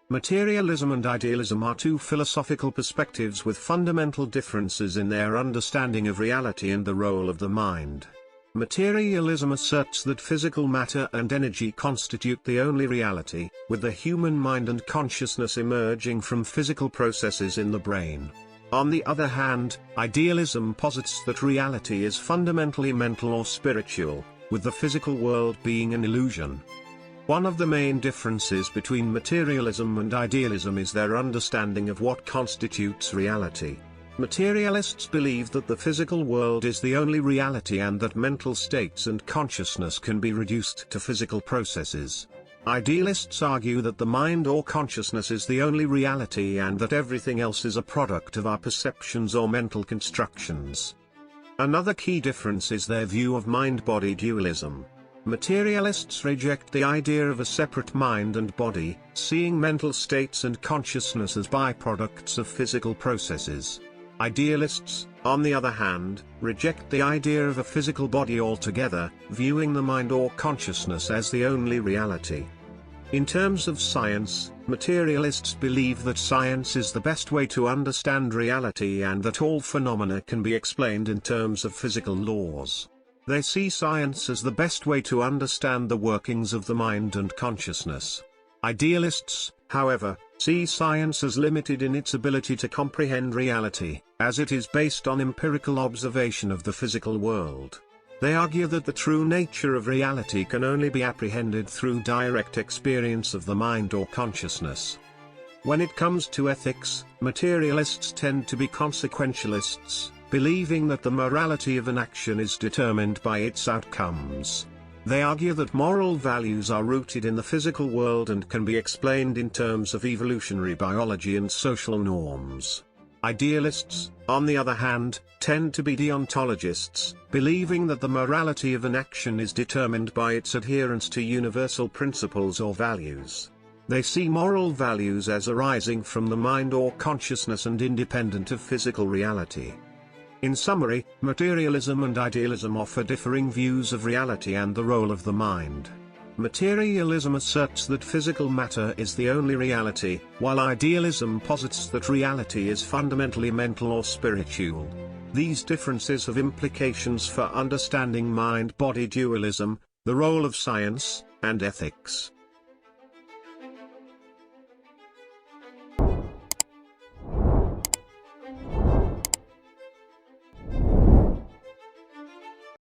Materialism and idealism are two philosophical perspectives with fundamental differences in their understanding of reality and the role of the mind. Materialism asserts that physical matter and energy constitute the only reality, with the human mind and consciousness emerging from physical processes in the brain. On the other hand, idealism posits that reality is fundamentally mental or spiritual, with the physical world being an illusion. One of the main differences between materialism and idealism is their understanding of what constitutes reality. Materialists believe that the physical world is the only reality and that mental states and consciousness can be reduced to physical processes. Idealists argue that the mind or consciousness is the only reality and that everything else is a product of our perceptions or mental constructions. Another key difference is their view of mind-body dualism. Materialists reject the idea of a separate mind and body, seeing mental states and consciousness as byproducts of physical processes. Idealists, on the other hand, reject the idea of a physical body altogether, viewing the mind or consciousness as the only reality. In terms of science, materialists believe that science is the best way to understand reality and that all phenomena can be explained in terms of physical laws. They see science as the best way to understand the workings of the mind and consciousness. Idealists, however, see science as limited in its ability to comprehend reality, as it is based on empirical observation of the physical world. They argue that the true nature of reality can only be apprehended through direct experience of the mind or consciousness. When it comes to ethics, materialists tend to be consequentialists, believing that the morality of an action is determined by its outcomes. They argue that moral values are rooted in the physical world and can be explained in terms of evolutionary biology and social norms. Idealists, on the other hand, tend to be deontologists, believing that the morality of an action is determined by its adherence to universal principles or values. They see moral values as arising from the mind or consciousness and independent of physical reality. In summary, materialism and idealism offer differing views of reality and the role of the mind. Materialism asserts that physical matter is the only reality, while idealism posits that reality is fundamentally mental or spiritual. These differences have implications for understanding mind-body dualism, the role of science, and ethics.